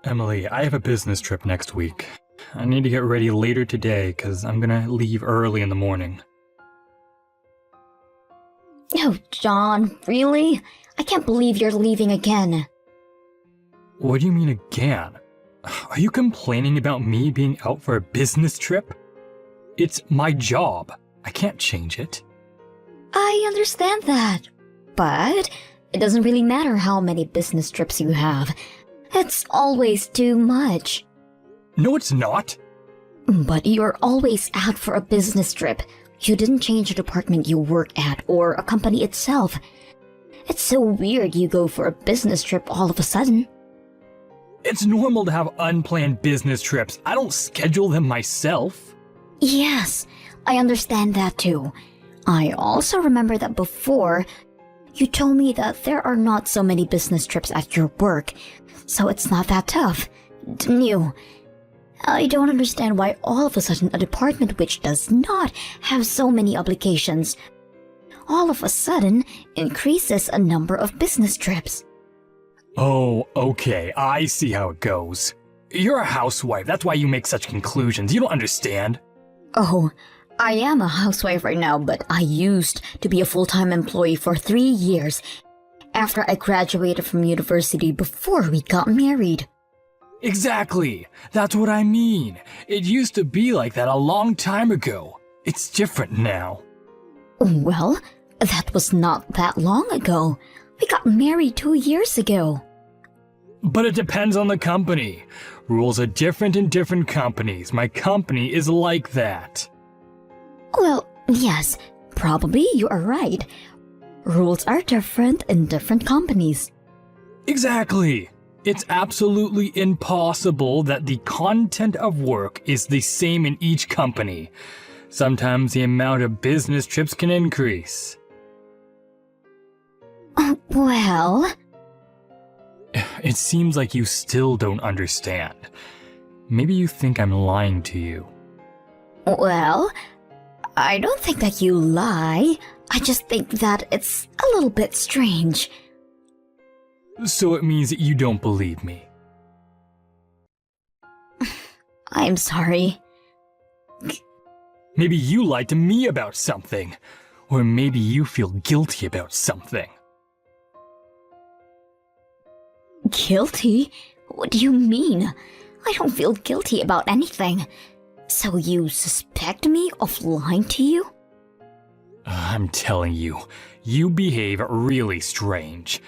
Emily, I have a business trip next week. I need to get ready later today because I'm gonna leave early in the morning. Oh, John, really? I can't believe you're leaving again. What do you mean again? Are you complaining about me being out for a business trip? It's my job. I can't change it. I understand that. But it doesn't really matter how many business trips you have. It's always too much. No, it's not. But you're always out for a business trip. You didn't change the department you work at or a company itself. It's so weird you go for a business trip all of a sudden. It's normal to have unplanned business trips. I don't schedule them myself. Yes, I understand that too. I also remember that before, you told me that there are not so many business trips at your work, so it's not that tough, didn't you? I don't understand why all of a sudden a department which does not have so many obligations all of a sudden increases a number of business trips. Oh, okay, I see how it goes. You're a housewife, that's why you make such conclusions. You don't understand. Oh, I am a housewife right now, but I used to be a full-time employee for 3 years after I graduated from university before we got married. Exactly, that's what I mean. It used to be like that a long time ago. It's different now. Well, that was not that long ago. We got married 2 years ago. But it depends on the company. Rules are different in different companies. My company is like that. Well, yes, probably you are right. Rules are different in different companies. Exactly. It's absolutely impossible that the content of work is the same in each company. Sometimes the amount of business trips can increase. Well... It seems like you still don't understand. Maybe you think I'm lying to you. Well, I don't think that you lie. I just think that it's a little bit strange. So it means that you don't believe me. I'm sorry. Maybe you lied to me about something. Or maybe you feel guilty about something. Guilty? What do you mean? I don't feel guilty about anything. So you suspect me of lying to you? I'm telling you, you behave really strange.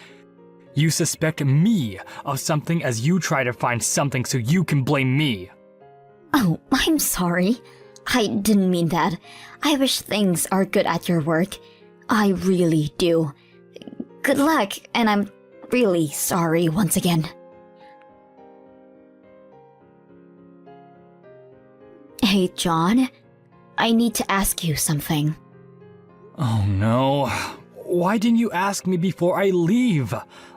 You suspect me of something as you try to find something so you can blame me. Oh, I'm sorry. I didn't mean that. I wish things are good at your work. I really do. Good luck, and I'm really sorry once again. Hey, John. I need to ask you something. Oh no. Why didn't you ask me before I leave?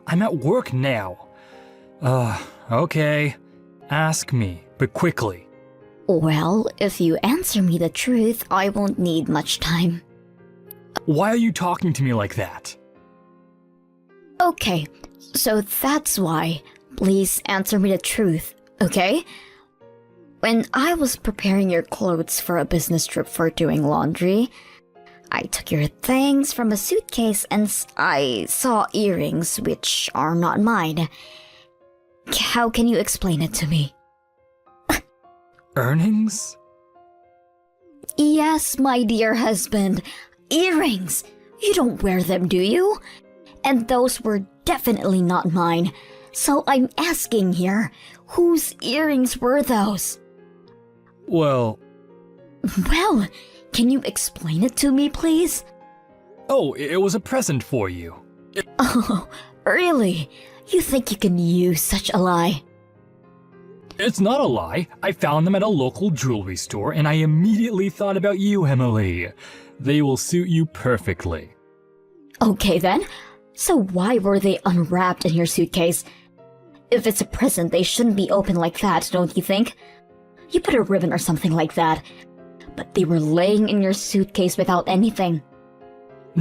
I'm at work now. Okay. Ask me, but quickly. Well, if you answer me the truth, I won't need much time. Why are you talking to me like that? Okay, so that's why. Please answer me the truth, okay? When I was preparing your clothes for a business trip for doing laundry, I took your things from a suitcase and I saw earrings which are not mine. How can you explain it to me? Earnings? Yes, my dear husband. Earrings! You don't wear them, do you? And those were definitely not mine. So I'm asking here, whose earrings were those? Well, can you explain it to me, please? oh, it was a present for you. Oh, really? You think you can use such a lie? It's not a lie. I found them at a local jewelry store and I immediately thought about you, Emily. They will suit you perfectly. Okay then. So why were they unwrapped in your suitcase? If it's a present, they shouldn't be open like that, don't you think? You put a ribbon or something like that. But they were laying in your suitcase without anything.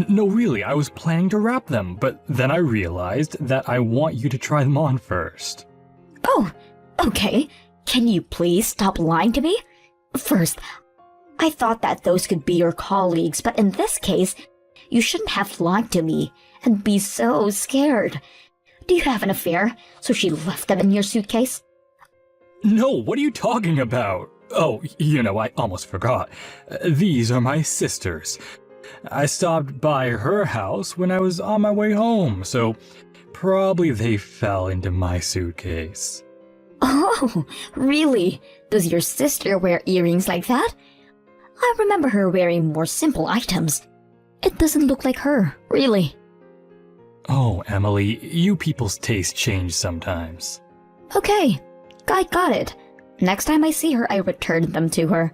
No, really, I was planning to wrap them, but then I realized that I want you to try them on first. Oh, Okay, can you please stop lying to me? First, I thought that those could be your colleagues, but in this case, you shouldn't have lied to me and be so scared. Do you have an affair, so she left them in your suitcase? No, what are you talking about? Oh, I almost forgot. These are my sisters. I stopped by her house when I was on my way home, so probably they fell into my suitcase. Oh, really? Does your sister wear earrings like that? I remember her wearing more simple items. It doesn't look like her, really. Oh, Emily, you people's taste change sometimes. Okay, I got it. Next time I see her, I return them to her.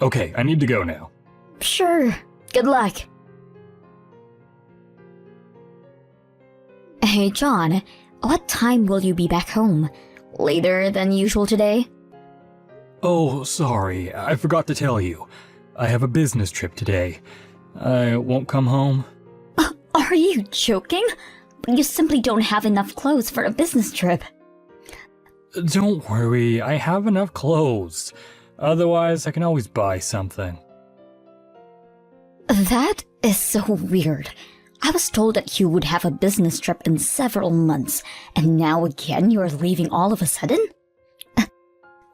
Okay, I need to go now. Sure, good luck. Hey, John, what time will you be back home? Later than usual today? Oh, sorry, I forgot to tell you. I have a business trip today. I won't come home. Are you joking? You simply don't have enough clothes for a business trip. Don't worry, I have enough clothes. Otherwise, I can always buy something. That is so weird. I was told that you would have a business trip in several months, and now again you are leaving all of a sudden?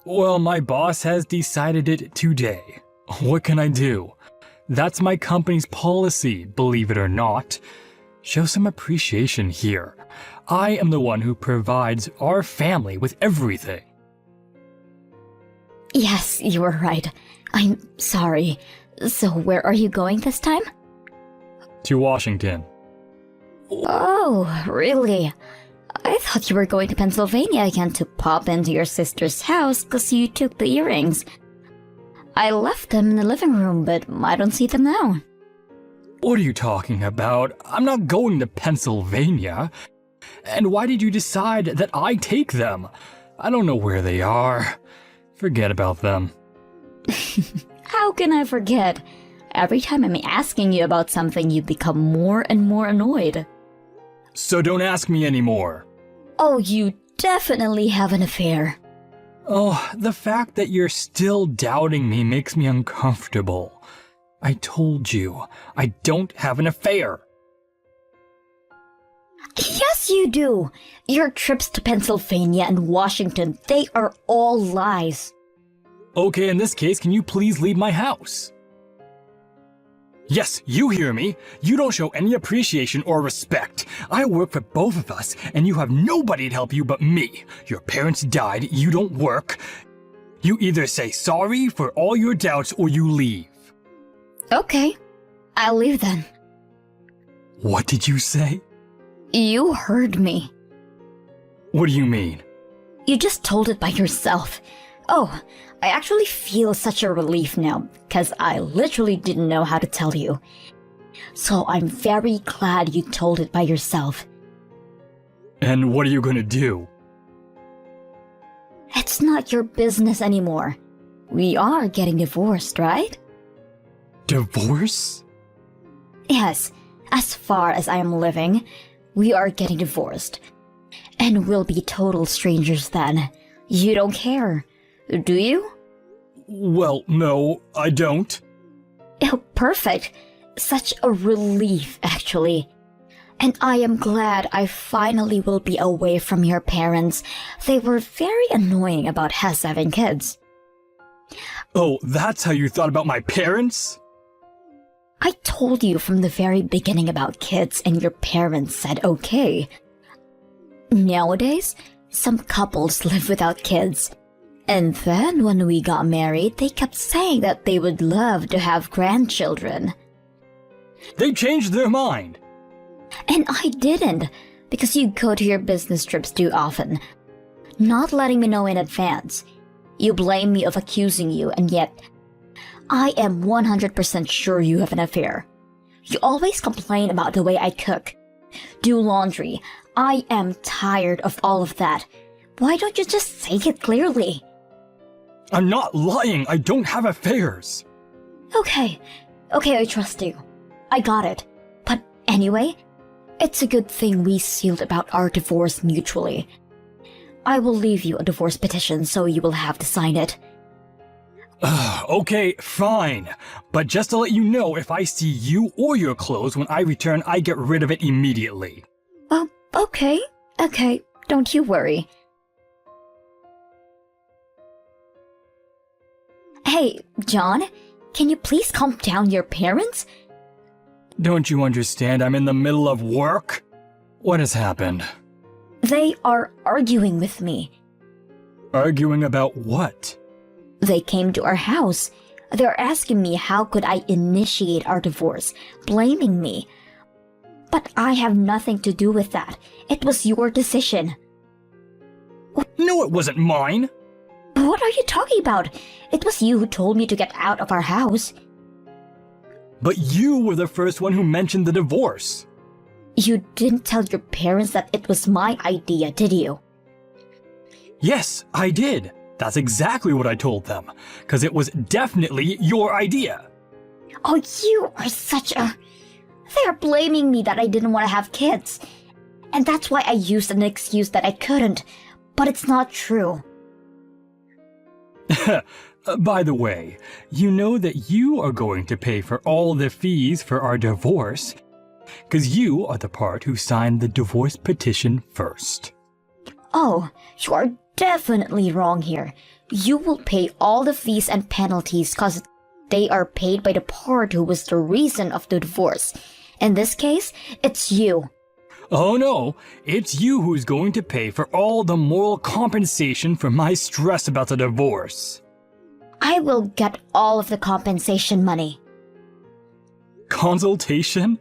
Well, my boss has decided it today. What can I do? That's my company's policy, believe it or not. Show some appreciation here. I am the one who provides our family with everything. Yes, you are right. I'm sorry. So where are you going this time? To Washington. Oh, really? I thought you were going to Pennsylvania again to pop into your sister's house because you took the earrings. I left them in the living room, but I don't see them now. What are you talking about? I'm not going to Pennsylvania. And why did you decide that I take them? I don't know where they are. Forget about them. How can I forget? Every time I'm asking you about something, you become more and more annoyed. So don't ask me anymore. Oh, you definitely have an affair. Oh, the fact that you're still doubting me makes me uncomfortable. I told you, I don't have an affair. Yes, you do. Your trips to Pennsylvania and Washington, they are all lies. Okay, in this case, can you please leave my house? Yes, you hear me. You don't show any appreciation or respect. I work for both of us, and you have nobody to help you but me. Your parents died, you don't work. You either say sorry for all your doubts or you leave. Okay, I'll leave then. What did you say? You heard me. What do you mean? You just told it by yourself. Oh, I actually feel such a relief now, because I literally didn't know how to tell you. So I'm very glad you told it by yourself. And what are you gonna do? It's not your business anymore. We are getting divorced, right? Divorce? Yes, as far as I am living, we are getting divorced. And we'll be total strangers then. You don't care, do you? Well, no, I don't. Oh, perfect. Such a relief, actually. And I am glad I finally will be away from your parents. They were very annoying about us having kids. Oh, that's how you thought about my parents? I told you from the very beginning about kids, and your parents said okay. Nowadays, some couples live without kids. And then when we got married, they kept saying that they would love to have grandchildren. They changed their mind. And I didn't, because you go to your business trips too often, not letting me know in advance. You blame me of accusing you, and yet I am 100% sure you have an affair. You always complain about the way I cook, do laundry. I am tired of all of that. Why don't you just say it clearly? I'm not lying. I don't have affairs. Okay, I trust you. I got it. But anyway, it's a good thing we sealed about our divorce mutually. I will leave you a divorce petition so you will have to sign it. Okay, fine. But just to let you know, if I see you or your clothes when I return, I get rid of it immediately. Oh, okay. Okay, don't you worry. Hey, John, can you please calm down your parents? Don't you understand? I'm in the middle of work? What has happened? They are arguing with me. Arguing about what? They came to our house. They're asking me how could I initiate our divorce, blaming me. But I have nothing to do with that. It was your decision. No, it wasn't mine. What are you talking about? It was you who told me to get out of our house. But you were the first one who mentioned the divorce. You didn't tell your parents that it was my idea, did you? Yes, I did. That's exactly what I told them. Because it was definitely your idea. Oh, you are such a... They're blaming me that I didn't want to have kids. And that's why I used an excuse that I couldn't. But it's not true. By the way, you know that you are going to pay for all the fees for our divorce. Because you are the part who signed the divorce petition first. Oh, you are definitely wrong here. You will pay all the fees and penalties because they are paid by the part who was the reason of the divorce. In this case, it's you. Oh no, it's you who's going to pay for all the moral compensation for my stress about the divorce. I will get all of the compensation money. Consultation?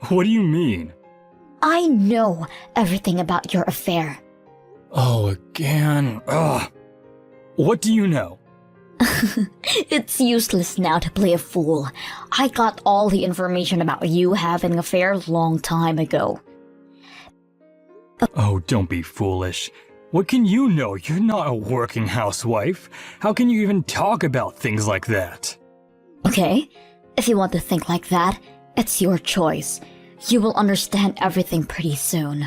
What do you mean? I know everything about your affair. Oh, again. Ugh. What do you know? It's useless now to play a fool. I got all the information about you having an affair a long time ago. Oh, don't be foolish. What can you know? You're not a working housewife. How can you even talk about things like that? Okay, if you want to think like that, it's your choice. You will understand everything pretty soon.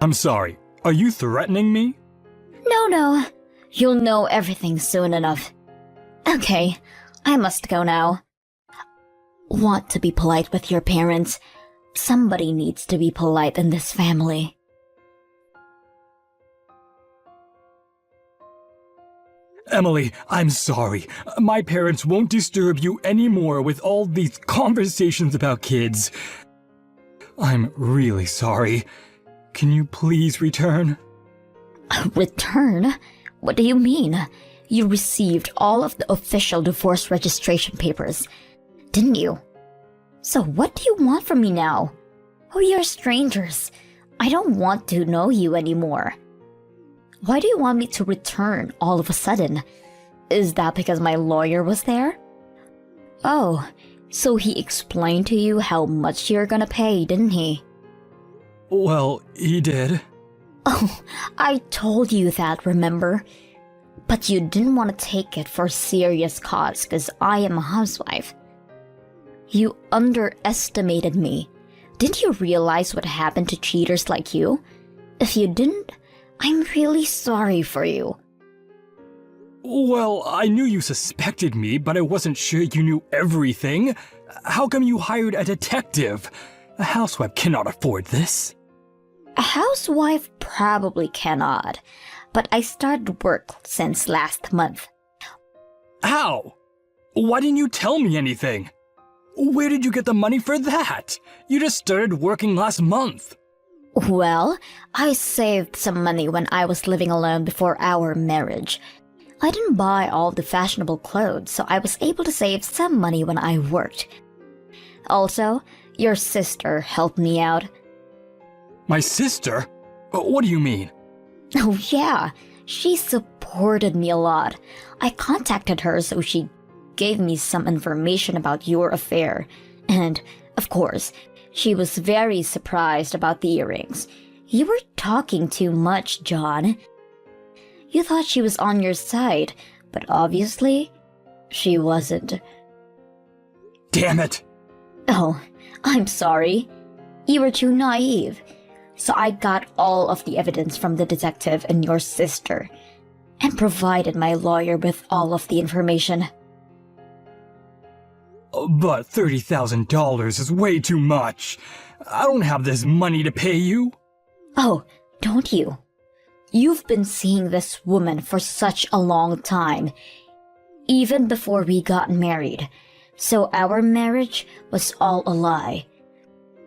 I'm sorry. Are you threatening me? No. You'll know everything soon enough. Okay, I must go now. Want to be polite with your parents. Somebody needs to be polite in this family. Emily, I'm sorry. My parents won't disturb you anymore with all these conversations about kids. I'm really sorry. Can you please return? Return? What do you mean? You received all of the official divorce registration papers, didn't you? So what do you want from me now? We are strangers. I don't want to know you anymore. Why do you want me to return all of a sudden? Is that because my lawyer was there? Oh, so he explained to you how much you're gonna pay, didn't he? Well, he did. Oh, I told you that, remember? But you didn't want to take it for a serious cause because I am a housewife. You underestimated me. Didn't you realize what happened to cheaters like you? If you didn't, I'm really sorry for you. Well, I knew you suspected me, but I wasn't sure you knew everything. How come you hired a detective? A housewife cannot afford this. A housewife probably cannot, but I started work since last month. How? Why didn't you tell me anything? Where did you get the money for that? You just started working last month. Well, I saved some money when I was living alone before our marriage. I didn't buy all the fashionable clothes, so I was able to save some money when I worked. Also, your sister helped me out. My sister? What do you mean? Oh yeah, she supported me a lot. I contacted her so she gave me some information about your affair. And, of course, she was very surprised about the earrings. You were talking too much, John. You thought she was on your side, but obviously, she wasn't. Damn it! Oh, I'm sorry. You were too naive. So I got all of the evidence from the detective and your sister, and provided my lawyer with all of the information. But $30,000 is way too much. I don't have this money to pay you. Oh, don't you? You've been seeing this woman for such a long time, even before we got married, so our marriage was all a lie.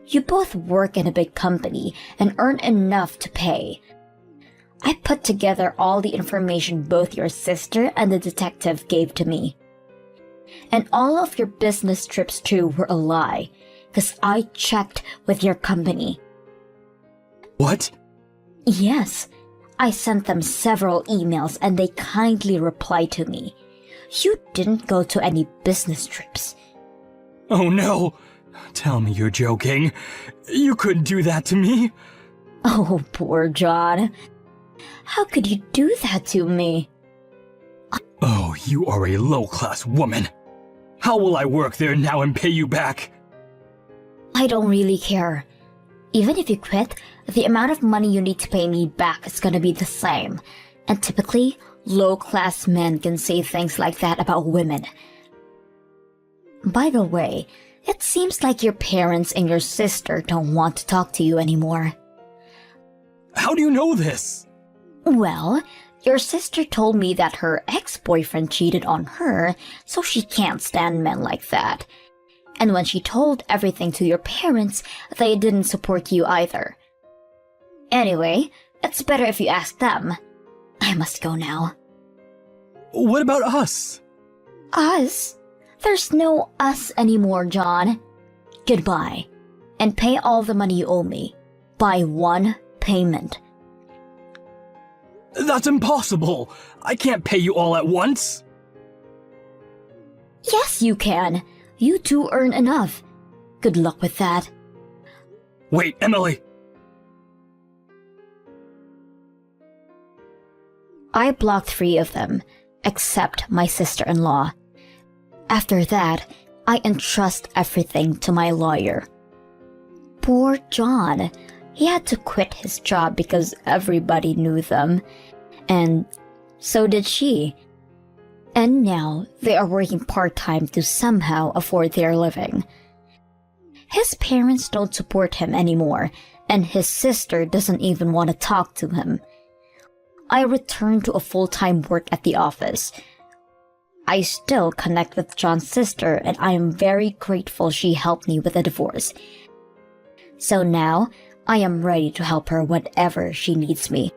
You both work in a big company and earn enough to pay. I put together all the information both your sister and the detective gave to me. And all of your business trips too were a lie, because I checked with your company. What? Yes, I sent them several emails and they kindly replied to me. You didn't go to any business trips. Oh no! Tell me you're joking. You couldn't do that to me. Oh, poor John. How could you do that to me? Oh, you are a low-class woman. How will I work there now and pay you back? I don't really care. Even if you quit, the amount of money you need to pay me back is gonna be the same. And typically, low-class men can say things like that about women. By the way, it seems like your parents and your sister don't want to talk to you anymore. How do you know this? Well, your sister told me that her ex-boyfriend cheated on her, so she can't stand men like that. And when she told everything to your parents, they didn't support you either. Anyway, it's better if you ask them. I must go now. What about us? Us? There's no us anymore, John. Goodbye. And pay all the money you owe me. By one payment. That's impossible. I can't pay you all at once. Yes, you can. You do earn enough. Good luck with that. Wait, Emily. I blocked 3 of them, except my sister-in-law. After that, I entrust everything to my lawyer. Poor John. He had to quit his job because everybody knew them. And so did she. And now they are working part-time to somehow afford their living. His parents don't support him anymore, and his sister doesn't even want to talk to him. I returned to a full-time work at the office. I still connect with John's sister, and I am very grateful she helped me with the divorce. So now, I am ready to help her whenever she needs me.